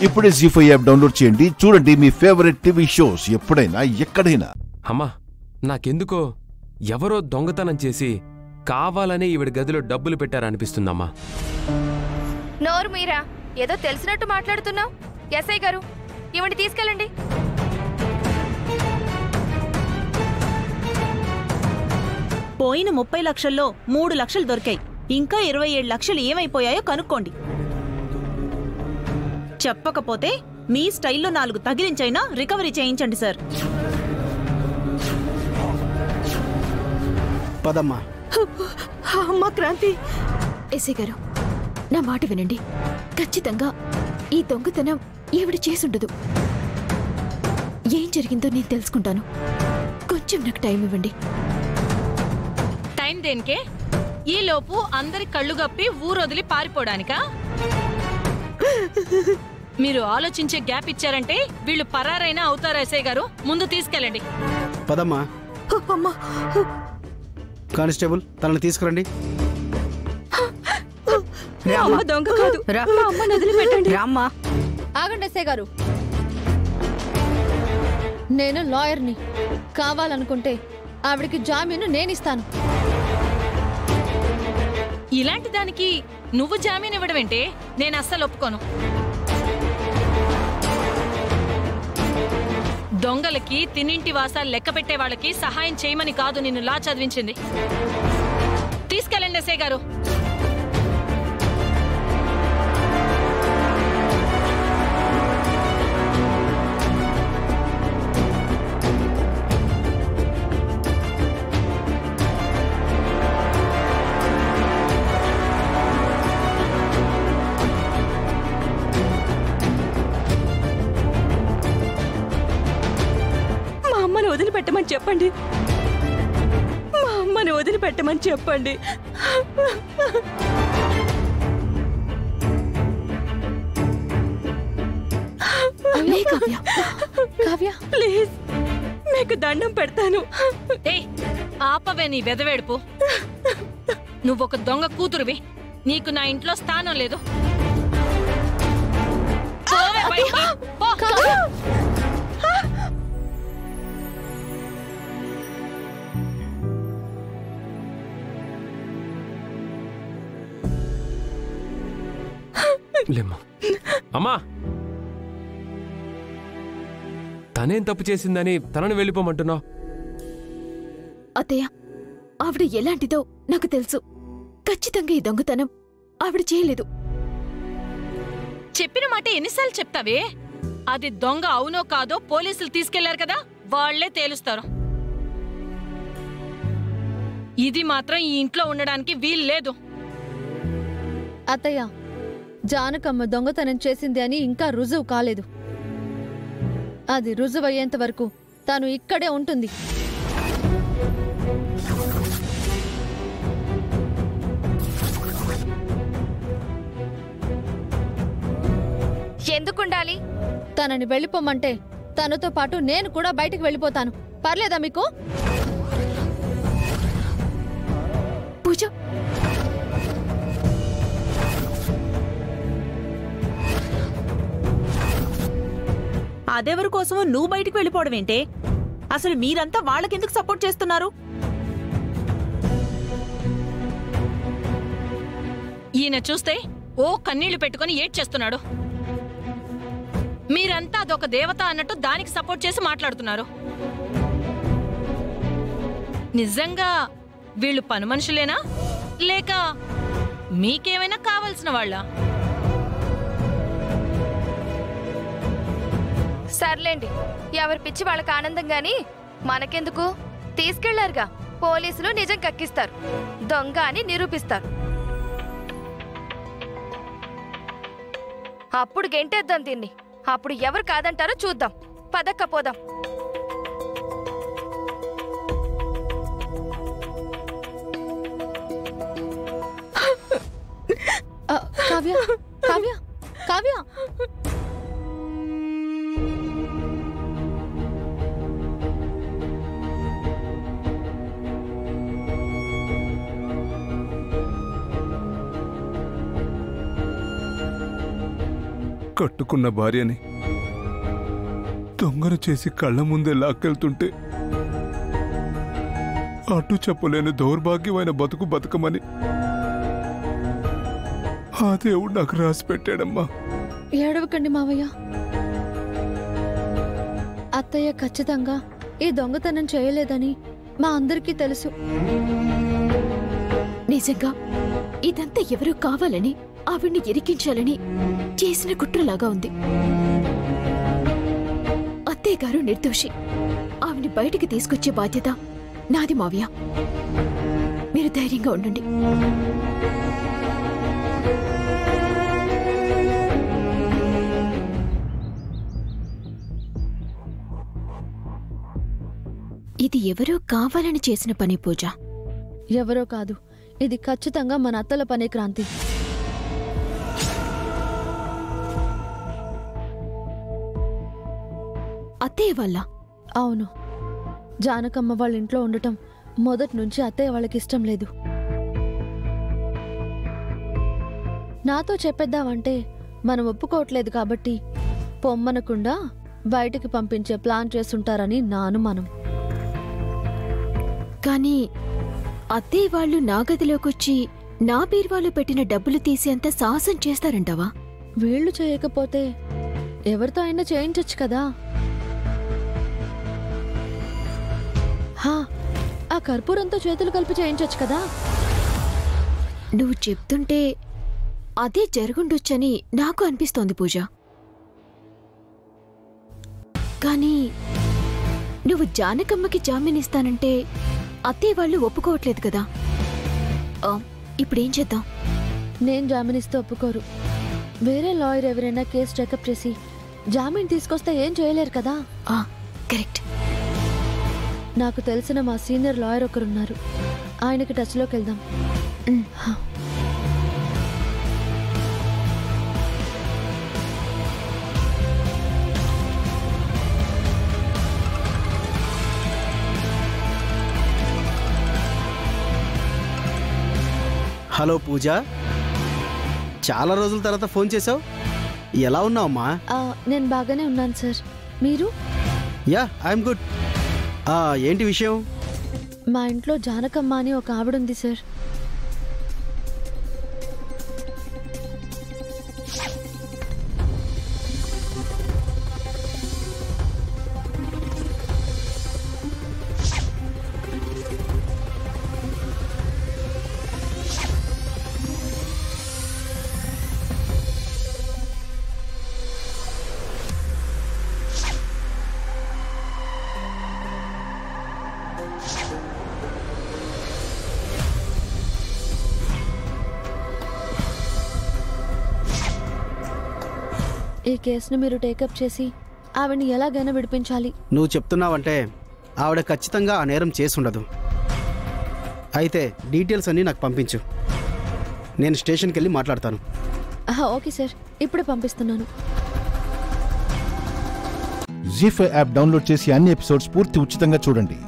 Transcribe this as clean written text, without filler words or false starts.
ఇప్పుడే జీ5 app download చేయండి. చూడండి మీ ఫేవరెట్ టీవీ షోస్ ఎప్పుడైనా ఎక్కడైనా. అమ్మా, నాకెందుకో ఎవరో దొంగతనం చేసి కావాలనే ఈవిడ గదిలో డబ్బులు పెట్టారనిపిస్తుందమ్మా. నోరు మీరా, ఏదో తెలిసినట్టు మాట్లాడుతున్నావు. ఎస్ఐ గారు, ఇవ్వండి, తీసుకెళ్ళండి. పోయిన 30 లక్షల్లో 3 లక్షలు దొరికాయి. ఇంకా 27 లక్షలు ఏమైపోయాయో కనుక్కోండి. చెప్పకపోతే మీ స్టైల్లో 4 తగిలించైనా రికవరీ చేయించండి సార్. పదమ్మా. అమ్మా క్రాంతి. ఎస్ఐ గారు, నా మాట వినండి. ఖచ్చితంగా ఈ దొంగతనం ఈవిడ చేసుండదు. ఏం జరిగిందో నేను తెలుసుకుంటాను. కొంచెం నాకు టైం ఇవ్వండి. టైం దేనికే? ఈలోపు అందరి కళ్ళు గప్పి ఊరొదిలి పారిపోవడానికా? మీరు ఆలోచించే గ్యాప్ ఇచ్చారంటే వీళ్ళు పరారైనా అవుతారు. ఎస్ఐ గారు, ముందు తీసుకెళ్ళండి. పదమ్మా. కానిస్టేబుల్, తనని తీసుకురండి. దొంగ కాదు, అమ్మని వదిలిపెట్టండి. రామ్మా. ఆగండి ఎస్ఐ గారు, నేను లాయర్ని. కావాలనుకుంటే ఆవిడికి జామీను నేనిస్తాను. ఇలాంటి దానికి నువ్వు జామీన్ ఇవ్వడమేంటే? నేను అస్సలు ఒప్పుకోను. దొంగలకి, తినింటి వాసాలు లెక్క పెట్టే వాళ్ళకి సహాయం చేయమని కాదు నిన్ను లా చదివించింది. తీసుకెళ్ళండి ఎస్ఐ గారు. వదిలిపెట్టమని చెప్పండి. మా అమ్మని వదిలిపెట్టమని చెప్పండి. కావ్య, ప్లీజ్, మీకు దండం పెడతాను. ఆపవే నీ వెదవేడుపు. నువ్వొక దొంగ కూతురువి. నీకు నా ఇంట్లో స్థానం లేదు. అమ్మా, తనేం తప్పు చేసిందని తనని వెళ్ళిపోమంటున్నావు? అత్తయ్య, ఆవిడ ఎలాంటిదో నాకు తెలుసు. ఖచ్చితంగా ఈ దొంగతనం ఆవిడ చేయలేదు. చెప్పిన మాట ఎన్నిసార్లు చెప్తావే? అది దొంగ అవునో కాదో పోలీసులు తీసుకెళ్లారు కదా, వాళ్లే తేలుస్తారు. ఇది మాత్రం ఈ ఇంట్లో ఉండడానికి వీలు లేదు. అత్తయ్య, జానకమ్మ దొంగతనం చేసింది అని ఇంకా రుజువు కాలేదు. అది రుజువయ్యేంత వరకు తాను ఇక్కడే ఉంటుంది. ఎందుకుండాలి? తనని వెళ్ళిపోమంటే తనతో పాటు నేను కూడా బయటికి వెళ్ళిపోతాను. పర్లేదా మీకు? పూజ, అదెవరి కోసమో నువ్వు బయటికి వెళ్ళిపోవడం ఏంటే? అసలు మీరంతా వాళ్ళకెందుకు సపోర్ట్ చేస్తున్నారు? ఈయన చూస్తే ఓ కన్నీళ్లు పెట్టుకుని ఏడ్చేస్తున్నాడు. మీరంతా అదొక దేవత అన్నట్టు దానికి సపోర్ట్ చేసి మాట్లాడుతున్నారు. నిజంగా వీళ్ళు పని మనుషులేనా, లేక మీకేమైనా కావలసిన వాళ్ళ? సర్లేండి, ఎవరి పిచ్చి వాళ్ళకి ఆనందం గాని మనకెందుకు? తీసుకెళ్లారుగా, పోలీసులు నిజం కక్కిస్తారు, దొంగ అని నిరూపిస్తారు. అప్పుడు గెంటేద్దాం దీన్ని. అప్పుడు ఎవరు కాదంటారో చూద్దాం. పదక్కపోదాం. కావ్య, కావ్య, కావ్య. కట్టుకున్న భార్యని దొంగను చేసి కళ్ళ ముందే లాక్కెళ్తుంటే అటు చెప్పలేని దౌర్భాగ్యమైన బతుకు బతకమని ఆ దేవుడు నాకు రాసి పెట్టాడమ్మా. ఏడవకండి మావయ్య. అత్తయ్య ఖచ్చితంగా ఈ దొంగతనం చేయలేదని మా అందరికీ తెలుసు. నిజంగా ఇదంతా ఎవరో కావాలని ఆవిడ్ని ఇరికించాలని చేసిన కుట్రలాగా ఉంది. అత్తయ్య గారు నిర్దోషి. ఆవిడ్ని బయటికి తీసుకొచ్చే బాధ్యత నాది మావయ్య. మీరు ధైర్యంగా ఉండండి. ఇది ఎవరో కావాలని చేసిన పని పూజ. ఎవరో కాదు, ఇది ఖచ్చితంగా మన అత్తల పనే క్రాంతి. అత్తయ్య వల్ల? అవును. జానకమ్మ వాళ్ళ ఇంట్లో ఉండటం మొదటి నుంచి అత్తయ్య వాళ్ళకి ఇష్టం లేదు. నాతో చెప్పేద్దామంటే మనం ఒప్పుకోవట్లేదు కాబట్టి పొమ్మనకుండా బయటికి పంపించే ప్లాన్ చేస్తుంటారని నా అనుమానం. కానీ అత్తయ్య వాళ్ళు నా గదిలోకొచ్చి నా బీరువాలో పెట్టిన డబ్బులు తీసేంత సాహసం చేస్తారంటావా? వీళ్లు చేయకపోతే ఎవరితో అయినా చేయించొచ్చు కదా. హా, ఆ కర్పూరంతో చేతులు కలిపి చేయించొచ్చు కదా. నువ్వు చెప్తుంటే అదే జరుగుండొచ్చని నాకు అనిపిస్తోంది పూజ. కానీ నువ్వు జానకమ్మకి జామీనిస్తానంటే అత్తయ్య వాళ్ళు ఒప్పుకోవట్లేదు కదా. ఇప్పుడేం చేద్దాం? నేను జామీనిస్తే ఒప్పుకోరు. వేరే లాయర్ ఎవరైనా కేసు టేకప్ చేసి జామీన్ తీసుకొస్తే ఏం చేయలేరు కదా. కరెక్ట్. నాకు తెలిసిన మా సీనియర్ లాయర్ ఒకరున్నారు, ఆయనకి టచ్లోకి వెళ్దాం. హలో పూజ, చాలా రోజుల తర్వాత ఫోన్ చేసావు. ఎలా ఉన్నావమ్మా? నేను బాగానే ఉన్నాను సార్. మీరు? Yeah, I'm good. ఏంటి విషయం? మా ఇంట్లో జానకమ్మ అని ఒక ఆవిడుంది సార్. ఈ కేసును మీరు టేకప్ చేసి ఆవిడని ఎలాగైనా విడిపించాలి. నువ్వు చెప్తున్నావంటే ఆవిడ ఖచ్చితంగా ఆ నేరం చేసుండదు. అయితే డీటెయిల్స్ అన్నీ నాకు పంపించు, నేను స్టేషన్కి వెళ్ళి మాట్లాడతాను. ఓకే సార్, ఇప్పుడే పంపిస్తున్నాను. జీ5 యాప్ డౌన్లోడ్ చేసి అన్ని ఎపిసోడ్స్ పూర్తి ఉచితంగా చూడండి.